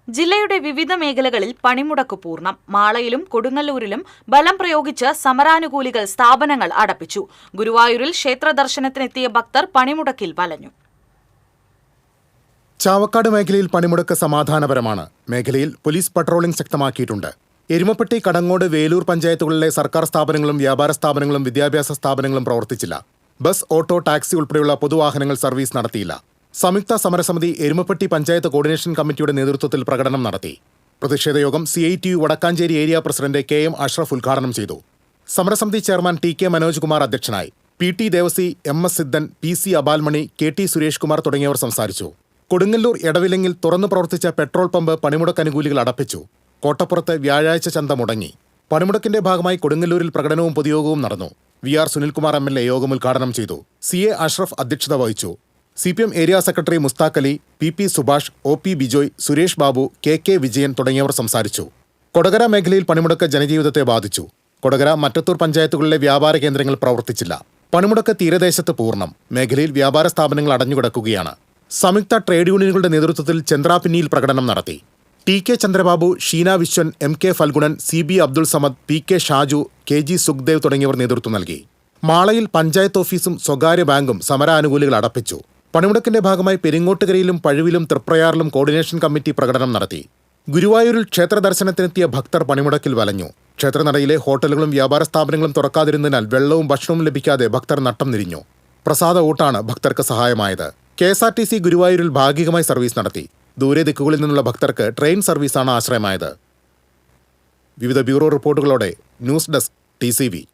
ജില്ലയുടെ വിവിധ മേഖലകളിൽ പണിമുടക്ക് പൂർണ്ണം. മാളയിലും കൊടുങ്ങല്ലൂരിലും ബലം പ്രയോഗിച്ച് സമരാനുകൂലികൾ സ്ഥാപനങ്ങൾ അടപ്പിച്ചു. ഗുരുവായൂരിൽ ക്ഷേത്ര ദർശനത്തിനെത്തിയ ഭക്തർ പണിമുടക്കിൽ വലഞ്ഞു. ചാവക്കാട് മേഖലയിൽ പണിമുടക്ക് സമാധാനപരമാണ്. മേഖലയിൽ പോലീസ് പട്രോളിംഗ് ശക്തമാക്കിയിട്ടുണ്ട്. എരുമപ്പെട്ടി, കടങ്ങോട്, വേലൂർ പഞ്ചായത്തുകളിലെ സർക്കാർ സ്ഥാപനങ്ങളും വ്യാപാര സ്ഥാപനങ്ങളും വിദ്യാഭ്യാസ സ്ഥാപനങ്ങളും പ്രവർത്തിച്ചില്ല. ബസ്, ഓട്ടോ, ടാക്സി ഉൾപ്പെടെയുള്ള പൊതുവാഹനങ്ങൾ സർവീസ് നടത്തിയില്ല. സംയുക്ത സമരസമിതി എരുമപ്പെട്ടി പഞ്ചായത്ത് കോർഡിനേഷൻ കമ്മിറ്റിയുടെ നേതൃത്വത്തിൽ പ്രകടനം നടത്തി. പ്രതിഷേധയോഗം CITU Vadakkanchery area president KM Ashraf ഉദ്ഘാടനം ചെയ്തു. സമരസമിതി ചെയർമാൻ TK മനോജ് കുമാർ അധ്യക്ഷനായി. PT Devasi, MS സിദ്ധൻ, PC അബാൽമണി, KT Suresh Kumar തുടങ്ങിയവർ സംസാരിച്ചു. കൊടുങ്ങല്ലൂർ എടവിലങ്ങിൽ തുറന്നു പ്രവർത്തിച്ച പെട്രോൾ പമ്പ് പണിമുടക്ക് അനുകൂലികൾ അടപ്പിച്ചു. കോട്ടപ്പുറത്ത് വ്യാഴാഴ്ച ചന്ത മുടങ്ങി. പണിമുടക്കിന്റെ ഭാഗമായി കൊടുങ്ങല്ലൂരിൽ പ്രകടനവും പൊതുയോഗവും നടന്നു. VR സുനിൽകുമാർ MLA യോഗം ഉദ്ഘാടനം ചെയ്തു. CA അഷ്റഫ് അധ്യക്ഷത വഹിച്ചു. CPM area secretary Mushtaq Ali, PP Subhash, OP Bijoy, Suresh Babu, KK Vijayan തുടങ്ങിയവർ സംസാരിച്ചു. കൊടകര മേഖലയിൽ പണിമുടക്ക് ജനജീവിതത്തെ ബാധിച്ചു. കൊടകര, മറ്റത്തൂർ പഞ്ചായത്തുകളിലെ വ്യാപാര കേന്ദ്രങ്ങൾ പ്രവർത്തിച്ചില്ല. പണിമുടക്ക് തീരദേശത്ത് പൂർണ്ണം. മേഖലയിൽ വ്യാപാര സ്ഥാപനങ്ങൾ അടഞ്ഞുകിടക്കുകയാണ്. സംയുക്ത ട്രേഡ് യൂണിയനുകളുടെ നേതൃത്വത്തിൽ ചന്ദ്രാപിന്നിയിൽ പ്രകടനം നടത്തി. TK Chandrababu, Sheena Viswan, MK Phalgunan, CB Abdul Samad, PK Shaju, KG Sukhdev തുടങ്ങിയവർ നേതൃത്വം നൽകി. മാളയിൽ പഞ്ചായത്ത് ഓഫീസും സ്വകാര്യ ബാങ്കും സമരാനുകൂലികൾ അടപ്പിച്ചു. പണിമുടക്കിന്റെ ഭാഗമായി പെരിങ്ങോട്ടുകരയിലും പഴുവിലും തൃപ്രയാറിലും കോർഡിനേഷൻ കമ്മിറ്റി പ്രകടനം നടത്തി. ഗുരുവായൂരിൽ ക്ഷേത്ര ദർശനത്തിനെത്തിയ ഭക്തർ പണിമുടക്കിൽ വലഞ്ഞു. ക്ഷേത്രനടയിലെ ഹോട്ടലുകളും വ്യാപാര സ്ഥാപനങ്ങളും തുറക്കാതിരുന്നതിനാൽ വെള്ളവും ഭക്ഷണവും ലഭിക്കാതെ ഭക്തർ നട്ടം തിരിഞ്ഞു. പ്രസാദ ഊട്ടാണ് ഭക്തർക്ക് സഹായമായത്. KSRTC ഗുരുവായൂരിൽ ഭാഗികമായി സർവീസ് നടത്തി. ദൂരെ ദിക്കുകളിൽ നിന്നുള്ള ഭക്തർക്ക് ട്രെയിൻ സർവീസാണ് ആശ്രയമായത്. വിവിധ ബ്യൂറോ റിപ്പോർട്ടുകളോടെ ന്യൂസ് ഡെസ്ക് TCV.